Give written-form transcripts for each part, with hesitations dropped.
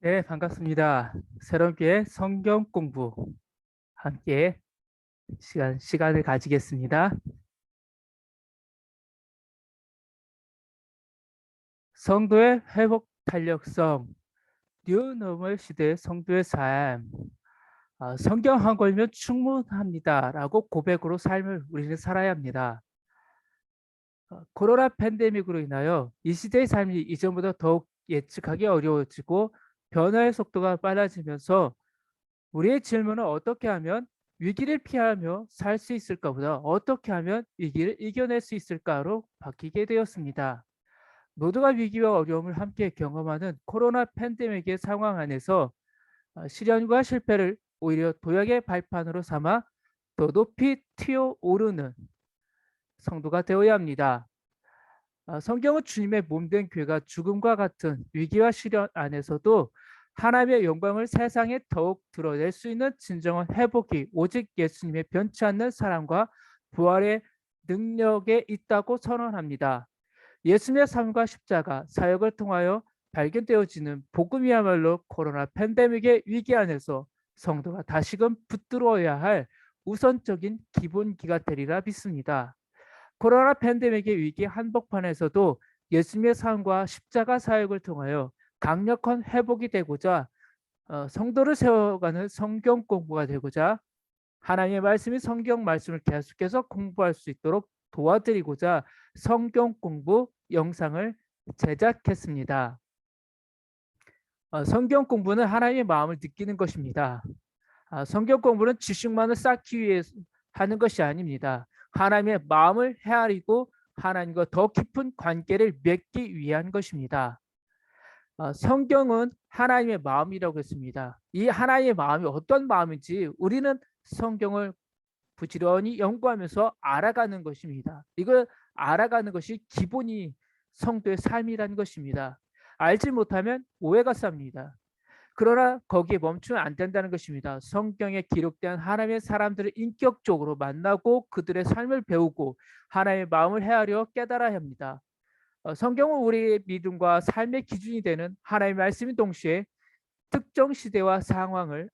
네, 반갑습니다. 새로운 기회 성경 공부 함께 시간을 가지겠습니다. 성도의 회복 탄력성, 뉴 노멀 시대의 성도의 삶. 성경 한 권이면 충분합니다라고 고백으로 삶을 우리는 살아야 합니다. 코로나 팬데믹으로 인하여 이 시대의 삶이 이전보다 더욱 예측하기 어려워지고 변화의 속도가 빨라지면서 우리의 질문은 어떻게 하면 위기를 피하며 살 수 있을까보다 어떻게 하면 위기를 이겨낼 수 있을까로 바뀌게 되었습니다. 모두가 위기와 어려움을 함께 경험하는 코로나 팬데믹의 상황 안에서 시련과 실패를 오히려 도약의 발판으로 삼아 더 높이 튀어오르는 성도가 되어야 합니다. 성경은 주님의 몸된 교회가 죽음과 같은 위기와 시련 안에서도 하나님의 영광을 세상에 더욱 드러낼 수 있는 진정한 회복이 오직 예수님의 변치 않는 사랑과 부활의 능력에 있다고 선언합니다. 예수님의 삶과 십자가, 사역을 통하여 발견되어지는 복음이야말로 코로나 팬데믹의 위기 안에서 성도가 다시금 붙들어야 할 우선적인 기본기가 되리라 믿습니다. 코로나 팬데믹의 위기 한복판에서도 예수님의 삶과 십자가 사역을 통하여 강력한 회복이 되고자 성도를 세워가는 성경 공부가 되고자 하나님의 말씀이 성경 말씀을 계속해서 공부할 수 있도록 도와드리고자 성경 공부 영상을 제작했습니다. 성경 공부는 하나님의 마음을 느끼는 것입니다. 성경 공부는 지식만을 쌓기 위해 하는 것이 아닙니다. 하나님의 마음을 헤아리고 하나님과 더 깊은 관계를 맺기 위한 것입니다. 성경은 하나님의 마음이라고 했습니다. 이 하나님의 마음이 어떤 마음인지 우리는 성경을 부지런히 연구하면서 알아가는 것입니다. 이걸 알아가는 것이 기본이 성도의 삶이라는 것입니다. 알지 못하면 오해가 쌉니다. 그러나 거기에 멈추면 안 된다는 것입니다. 성경에 기록된 하나님의 사람들을 인격적으로 만나고 그들의 삶을 배우고 하나님의 마음을 헤아려 깨달아야 합니다. 성경은 우리의 믿음과 삶의 기준이 되는 하나님의 말씀인 동시에 특정 시대와 상황을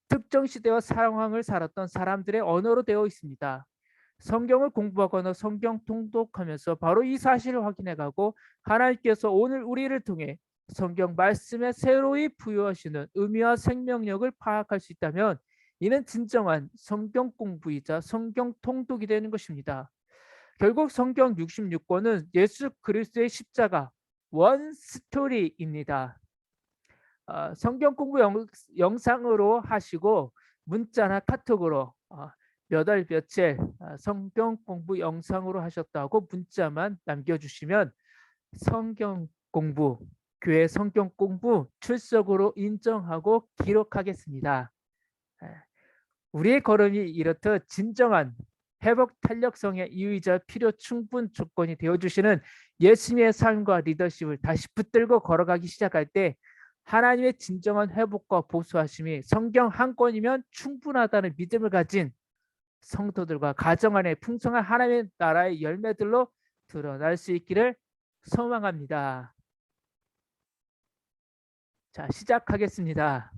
특정 시대와 상황을 살았던 사람들의 언어로 되어 있습니다. 성경을 공부하거나 성경 통독하면서 바로 이 사실을 확인해가고 하나님께서 오늘 우리를 통해 성경 말씀에 새로이 부여하시는 의미와 생명력을 파악할 수 있다면 이는 진정한 성경 공부이자 성경 통독이 되는 것입니다. 결국 성경 66권은 예수 그리스도의 십자가 원 스토리입니다. 성경 공부 영상으로 하시고 문자나 카톡으로 몇 월 며칠 성경 공부 영상으로 하셨다고 문자만 남겨주시면 성경 공부, 교회 성경 공부 출석으로 인정하고 기록하겠습니다. 우리의 걸음이 이렇듯 진정한 회복 탄력성의 이유이자 필요 충분 조건이 되어주시는 예수님의 삶과 리더십을 다시 붙들고 걸어가기 시작할 때 하나님의 진정한 회복과 보수하심이 성경 한 권이면 충분하다는 믿음을 가진 성도들과 가정 안에 풍성한 하나님의 나라의 열매들로 드러날 수 있기를 소망합니다. 자, 시작하겠습니다.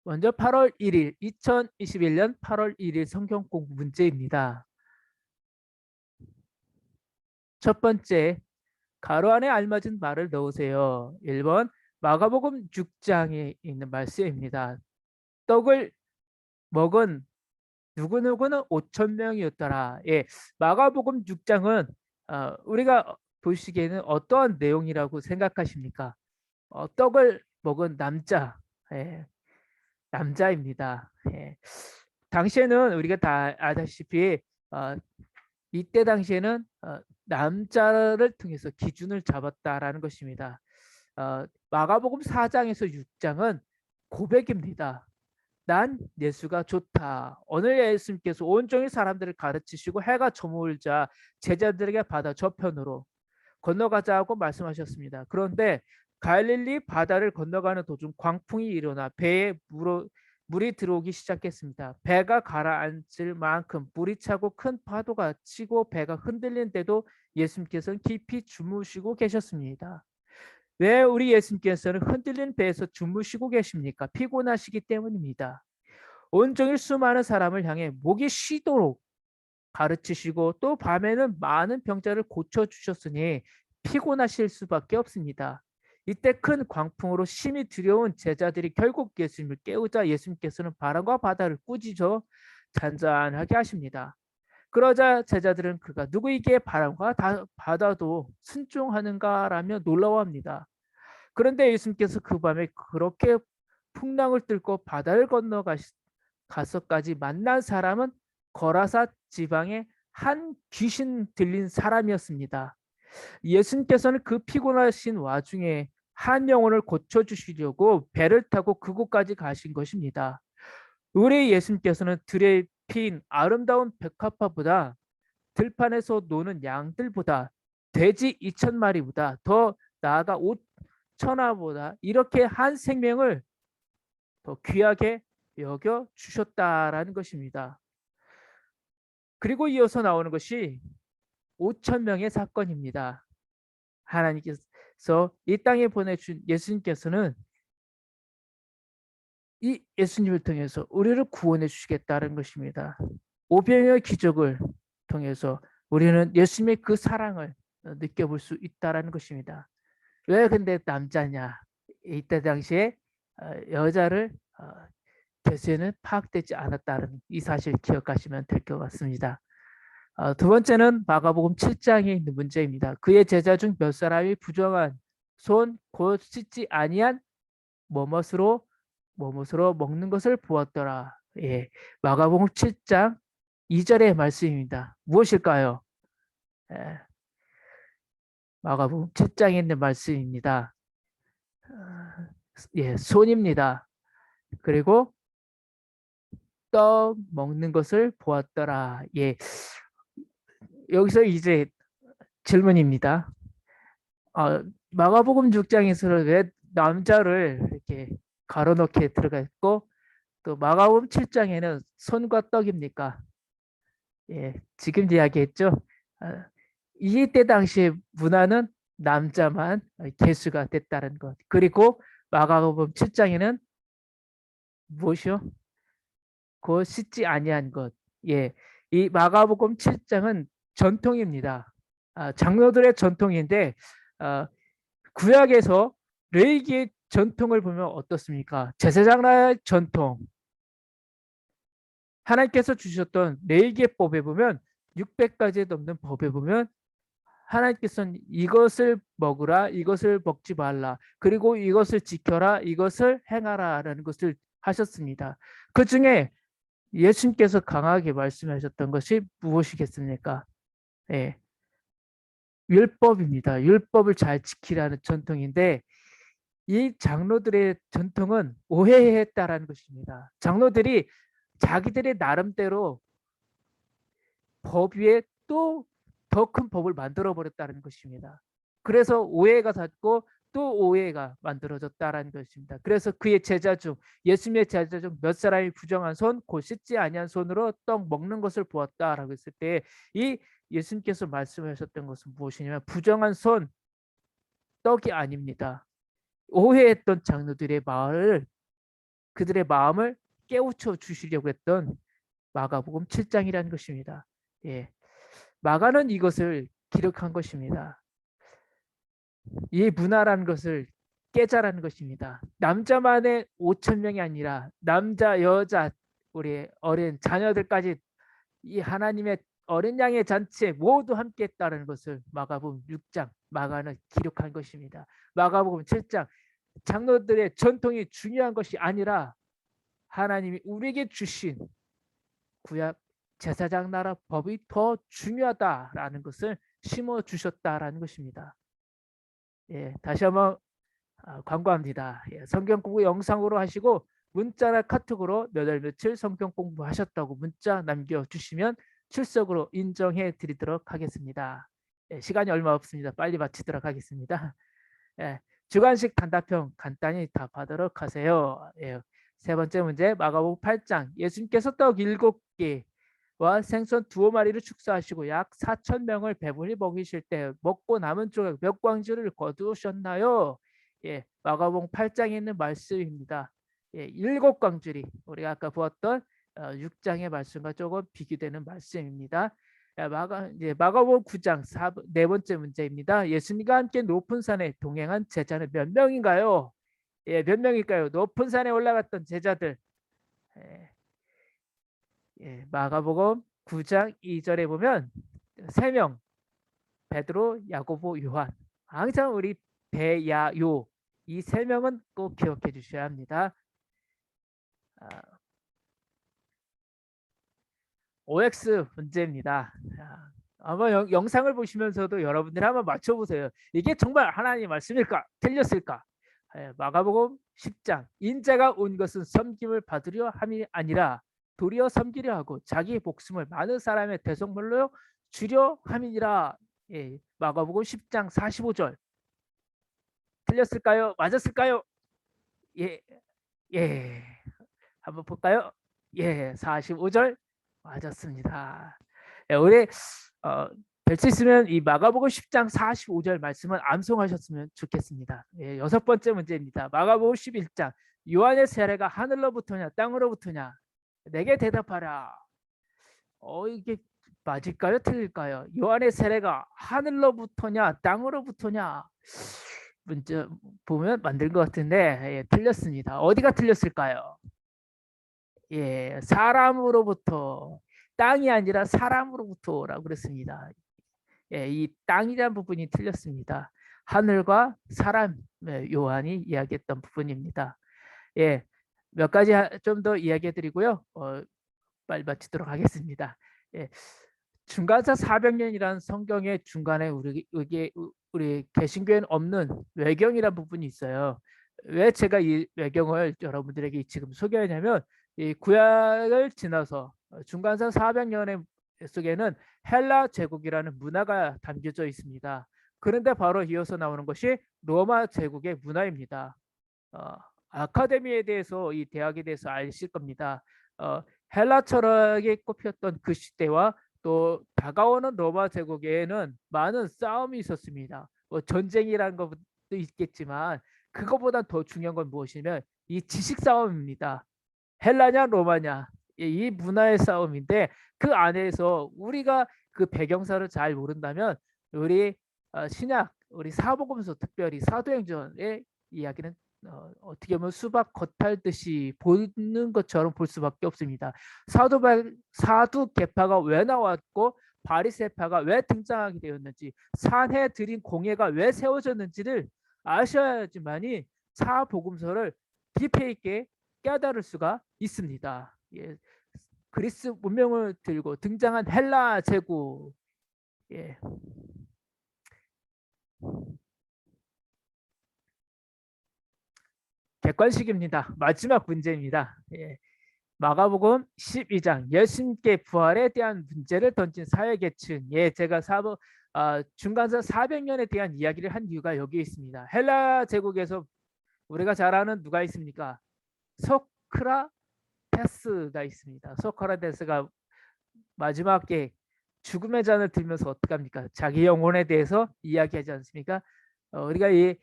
먼저 8월 1일, 2021년 8월 1일 성경 공부 문제입니다. 첫 번째, 가로 안에 알맞은 말을 넣으세요. 1번, 마가복음 6장에 있는 말씀입니다. 떡을 먹은 누구누구는 5천 명이었더라. 예, 마가복음 6장은 우리가 보시기에는 어떠한 내용이라고 생각하십니까? 떡을 먹은 남자, 예, 남자입니다. 예. 당시에는 우리가 다 아다시피 이때 당시에는 남자를 통해서 기준을 잡았다라는 것입니다. 마가복음 4장에서 6장은 고백입니다. 난 예수가 좋다. 오늘 예수님께서 온종일 사람들을 가르치시고 해가 저물자 제자들에게 바다 저편으로 건너가자고 말씀하셨습니다. 그런데 갈릴리 바다를 건너가는 도중 광풍이 일어나 배에 물이 들어오기 시작했습니다. 배가 가라앉을 만큼 물이 차고 큰 파도가 치고 배가 흔들리는데도 예수님께서는 깊이 주무시고 계셨습니다. 왜 우리 예수님께서는 흔들린 배에서 주무시고 계십니까? 피곤하시기 때문입니다. 온종일 수많은 사람을 향해 목이 쉬도록 가르치시고 또 밤에는 많은 병자를 고쳐주셨으니 피곤하실 수밖에 없습니다. 이때 큰 광풍으로 심히 두려운 제자들이 결국 예수님을 깨우자 예수님께서는 바람과 바다를 꾸짖어 잔잔하게 하십니다. 그러자 제자들은 그가 누구이기에 바람과 바다도 순종하는가라며 놀라워합니다. 그런데 예수님께서 그 밤에 그렇게 풍랑을 뚫고 바다를 건너가서까지 만난 사람은 거라사 지방의 한 귀신 들린 사람이었습니다. 예수님께서는 그 피곤하신 와중에 한 영혼을 고쳐주시려고 배를 타고 그곳까지 가신 것입니다. 우리 예수님께서는 들에 핀 아름다운 백합화보다 들판에서 노는 양들보다 돼지 2,000마리보다 더 나아가 5천하보다 이렇게 한 생명을 더 귀하게 여겨 주셨다라는 것입니다. 그리고 이어서 나오는 것이 5천 명의 사건입니다. 하나님께서 이 땅에 보내준 예수님께서는 이 예수님을 통해서 우리를 구원해 주시겠다는 것입니다. 오병이의 기적을 통해서 우리는 예수님의 그 사랑을 느껴볼 수 있다는 것입니다. 왜 근데 남자냐? 이때 당시에 여자를 개수에는 파악되지 않았다는 이 사실 기억하시면 될 것 같습니다. 두 번째는 마가복음 7장에 있는 문제입니다. 그의 제자 중 몇 사람이 부정한 손 곧 씻지 아니한 뭐뭇으로 먹는 것을 보았더라. 예, 마가복음 7장 2절의 말씀입니다. 무엇일까요? 예, 마가복음 7장에 있는 말씀입니다. 예, 손입니다. 그리고 떡 먹는 것을 보았더라. 예, 여기서 이제 질문입니다. 마가복음 6장에서는 왜 남자를 이렇게 가로놓게 들어가 있고 또 마가복음 7장에는 손과 떡입니까? 예, 지금 이야기했죠. 이때 당시의 문화는 남자만 개수가 됐다는 것. 그리고 마가복음 7장에는 무엇이요? 곧 씻지 아니한 것. 예, 이 마가복음 7장은 전통입니다. 장로들의 전통인데 구약에서 레위기의 전통을 보면 어떻습니까? 제사장의 전통. 하나님께서 주셨던 레위기법에 보면 600가지에 넘는 법에 보면 하나님께서는 이것을 먹으라, 이것을 먹지 말라, 그리고 이것을 지켜라, 이것을 행하라라는 것을 하셨습니다. 그 중에 예수님께서 강하게 말씀하셨던 것이 무엇이겠습니까? 예, 율법입니다. 율법을 잘 지키라는 전통인데 이 장로들의 전통은 오해했다라는 것입니다. 장로들이 자기들의 나름대로 법 위에 또 더 큰 법을 만들어 버렸다는 것입니다. 그래서 오해가 샀고 또 오해가 만들어졌다라는 것입니다. 그래서 그의 제자 중 예수님의 제자 중 몇 사람이 부정한 손, 곧 씻지 아니한 손으로 떡 먹는 것을 보았다라고 했을 때 이 예수님께서 말씀하셨던 것은 무엇이냐면 부정한 손, 떡이 아닙니다. 오해했던 장로들의 마음을 그들의 마음을 깨우쳐 주시려고 했던 마가복음 7장이라는 것입니다. 예. 마가는 이것을 기록한 것입니다. 이 문화라는 것을 깨자라는 것입니다. 남자만의 5천 명이 아니라 남자, 여자, 우리 어린 자녀들까지 이 하나님의 어린 양의 잔치에 모두 함께 했다는 것을 마가복음 6장 마가는 기록한 것입니다. 마가복음 7장 장로들의 전통이 중요한 것이 아니라 하나님이 우리에게 주신 구약 제사장 나라 법이 더 중요하다라는 것을 심어 주셨다라는 것입니다. 예, 다시 한번 광고합니다. 예, 성경 공부 영상으로 하시고 문자나 카톡으로 몇 월 며칠 성경 공부하셨다고 문자 남겨주시면 출석으로 인정해 드리도록 하겠습니다. 예, 시간이 얼마 없습니다. 빨리 마치도록 하겠습니다. 예, 주관식 단답형 간단히 답하도록 하세요. 예, 세 번째 문제 마가복음 8장 예수님께서 떡 7개와 생선 2마리를 축사하시고 약 4천 명을 배불리 먹이실 때 먹고 남은 조각 몇 광주를 거두셨나요? 예, 마가복음 8장에 있는 말씀입니다. 예, 일곱 광주리 우리가 아까 보았던 6장의 말씀과 조금 비교되는 말씀입니다. 이제 마가복음 9장 네 번째 문제입니다. 예수님과 함께 높은 산에 동행한 제자는 몇 명인가요? 예, 몇 명일까요? 높은 산에 올라갔던 제자들. 예, 예, 마가복음 9장 2절에 보면 3명, 베드로, 야고보, 요한. 항상 우리 베야요 이 3명은 꼭 기억해 주셔야 합니다. OX 문제입니다. 아마 영상을 보시면서도 여러분들이 한번 맞춰보세요. 이게 정말 하나님의 말씀일까? 틀렸을까? 마가복음 10장 인자가 온 것은 섬김을 받으려 함이 아니라 도리어 섬기려 하고 자기 목숨을 많은 사람의 대속물로 주려 함이니라. 예, 마가복음 10장 45절 틀렸을까요? 맞았을까요? 예, 예. 한번 볼까요? 예, 45절 맞았습니다. 예, 우리 될 수 있으면 이 마가복음 10장 45절 말씀을 암송하셨으면 좋겠습니다. 예, 여섯 번째 문제입니다. 마가복음 11장 요한의 세례가 하늘로부터냐 땅으로부터냐 내게 대답하라. 이게 맞을까요? 틀릴까요? 요한의 세례가 하늘로부터냐 땅으로부터냐 문제 보면 만든 것 같은데 예, 틀렸습니다. 어디가 틀렸을까요? 예, 사람으로부터 땅이 아니라 사람으로부터라고 그랬습니다. 예, 이 땅이라는 부분이 틀렸습니다. 하늘과 사람 요한이 이야기했던 부분입니다. 예, 몇 가지 좀 더 이야기해 드리고요. 빨리 마치도록 하겠습니다. 예, 중간사 400년이라는 성경의 중간에 우리 개신교에는 없는 외경이라는 부분이 있어요. 왜 제가 이 외경을 여러분들에게 지금 소개하냐면 이 구약을 지나서 중간사 400년의 속에는 헬라 제국이라는 문화가 담겨져 있습니다. 그런데 바로 이어서 나오는 것이 로마 제국의 문화입니다. 아카데미에 대해서 이 대학에 대해서 아실 겁니다. 헬라 철학이 꼽혔던 그 시대와 또 다가오는 로마 제국에는 많은 싸움이 있었습니다. 뭐 전쟁이라는 것도 있겠지만 그것보다 더 중요한 건 무엇이냐면 이 지식 싸움입니다. 헬라냐 로마냐 이 문화의 싸움인데 그 안에서 우리가 그 배경사를 잘 모른다면 우리 신약 우리 사복음서 특별히 사도행전의 이야기는 어떻게 보면 수박 겉핥듯이 보는 것처럼 볼 수밖에 없습니다. 사두 계파가 왜 나왔고 바리새파가 왜 등장하게 되었는지 산해 들인 공예가 왜 세워졌는지를 아셔야지만이 사복음서를 깊이 있게 깨달을 수가 있습니다. 예, 그리스 문명을 들고 등장한 헬라 제국. 예. 객관식입니다. 마지막 문제입니다. 예. 마가복음 12장 예수님께 부활에 대한 문제를 던진 사회계층. 예, 제가 중간사 400년에 대한 이야기를 한 이유가 여기 있습니다. 헬라 제국에서 우리가 잘 아는 누가 있습니까? 소크라테스가 있습니다. 소크라테스가 마지막에 죽음의 잔을 들면서 어떻게 합니까? 자기 영혼에 대해서 이야기하지 않습니까? 우리가 이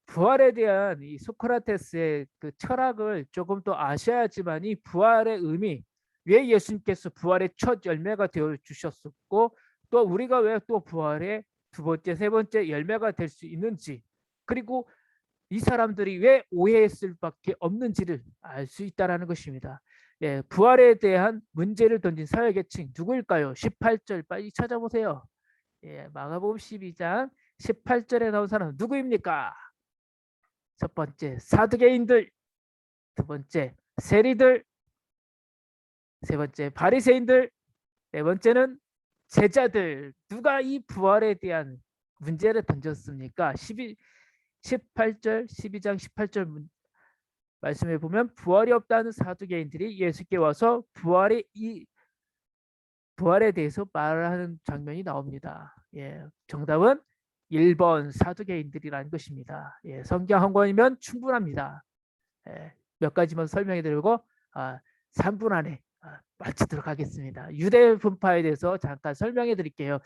부활에 대한 이 소크라테스의 그 철학을 조금 더 아셔야지만 이 부활의 의미, 왜 예수님께서 부활의 첫 열매가 되어 주셨었고 또 우리가 왜 또 부활의 두 번째, 세 번째 열매가 될 수 있는지, 그리고 이 사람들이 왜 오해했을 밖에 없는지를 알 수 있다는 것입니다. 예, 부활에 대한 문제를 던진 사회계층 누구일까요? 18절 빨리 찾아보세요. 예, 마가복음 12장 18절에 나온 사람 누구입니까? 첫 번째 사두개인들, 두 번째 세리들, 세 번째 바리새인들, 네 번째는 제자들. 누가 이 부활에 대한 문제를 던졌습니까? 18절 12장 18절 말씀해 보면 부활이 없다는 사두개인들이 예수께 와서 부활에 대해서 말하는 장면이 나옵니다. 예, 정답은 1번 사두개인들이라는 것입니다. 예, 성경 한 권이면 충분합니다. 예, 몇 가지만 설명해 드리고 3분 안에 마치도록 하겠습니다. 유대 분파에 대해서 잠깐 설명해 드릴게요.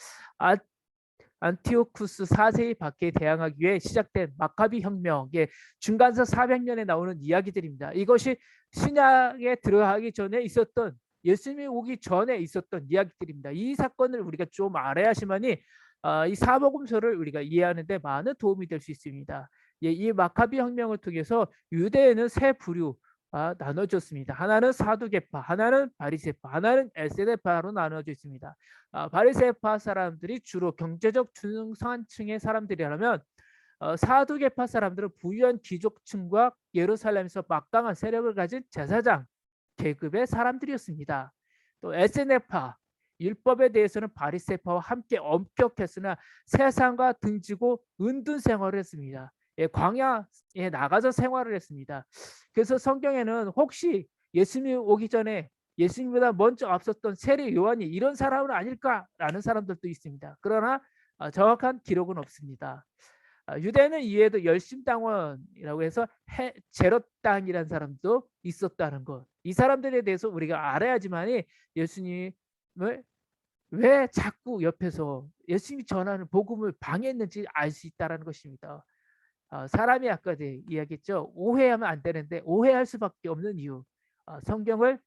안티오쿠스 4세의 박해에 대항하기 위해 시작된 마카비 혁명의 중간서 400년에 나오는 이야기들입니다. 이것이 신약에 들어가기 전에 있었던, 예수님이 오기 전에 있었던 이야기들입니다. 이 사건을 우리가 좀 알아야지만이 이 사복음서를 우리가 이해하는 데 많은 도움이 될 수 있습니다. 예, 이 마카비 혁명을 통해서 유대에는 세 부류 나눠졌습니다. 하나는 사두개파, 하나는 바리새파, 하나는 엘세네파로 나눠져 있습니다. 바리새파 사람들이 주로 경제적 중산층의 사람들이라면 사두개파 사람들은 부유한 귀족층과 예루살렘에서 막강한 세력을 가진 제사장 계급의 사람들이었습니다. 또 에세네파, 율법에 대해서는 바리새파와 함께 엄격했으나 세상과 등지고 은둔 생활을 했습니다. 예, 광야에 나가서 생활을 했습니다. 그래서 성경에는 혹시 예수님이 오기 전에 예수님보다 먼저 앞섰던 세례 요한이 이런 사람은 아닐까라는 사람들도 있습니다. 그러나 정확한 기록은 없습니다. 유대는 이외에도 열심당원이라고 해서 제롯 땅이라는 사람도 있었다는 것. 이 사람들에 대해서 우리가 알아야지만이 예수님을 왜 자꾸 옆에서 예수님이 전하는 복음을 방해했는지 알 수 있다는 것입니다. 사람이 아까 이야기했죠. 오해하면 안 되는데 오해할 수밖에 없는 이유. 성경을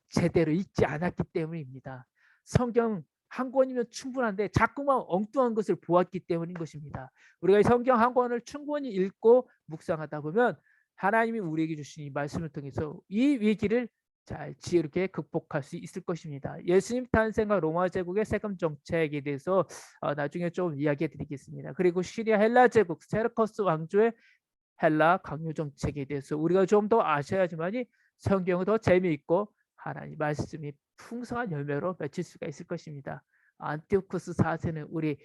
제대로 읽지 않았기 때문입니다. 성경 한 권이면 충분한데 자꾸만 엉뚱한 것을 보았기 때문인 것입니다. 우리가 성경 한 권을 충분히 읽고 묵상하다 보면 하나님이 우리에게 주신 이 말씀을 통해서 이 위기를 잘 지혜롭게 극복할 수 있을 것입니다. 예수님 탄생과 로마 제국의 세금 정책에 대해서 나중에 좀 이야기해 드리겠습니다. 그리고 시리아 헬라 제국 세르커스 왕조의 헬라 강요 정책에 대해서 우리가 좀 더 아셔야지만이 성경을 더 재미있고 하나님 말씀이 풍성한 열매로 맺힐 수가 있을 것입니다. 안티오쿠스 4세는 우리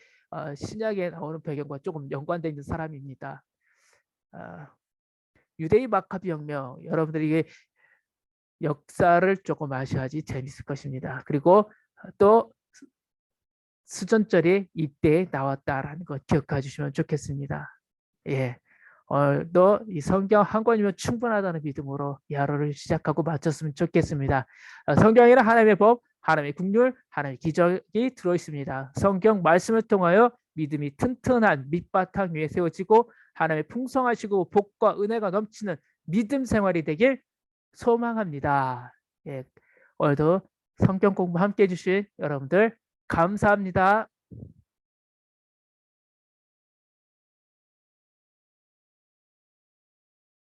신약에 나오는 배경과 조금 연관되어 있는 사람입니다. 유대인 마카비 혁명, 여러분들이 이게 역사를 조금 아셔야지 재밌을 것입니다. 그리고 또 수전절이 이때 나왔다라는 거 기억해 주시면 좋겠습니다. 예. 너 이 성경 한 권이면 충분하다는 믿음으로 이 하루를 시작하고 마쳤으면 좋겠습니다. 성경에는 하나님의 법, 하나님의 국률, 하나님의 기적이 들어있습니다. 성경 말씀을 통하여 믿음이 튼튼한 밑바탕 위에 세워지고 하나님의 풍성하시고 복과 은혜가 넘치는 믿음 생활이 되길 소망합니다. 예, 오늘도 성경 공부 함께 해주신 여러분들 감사합니다.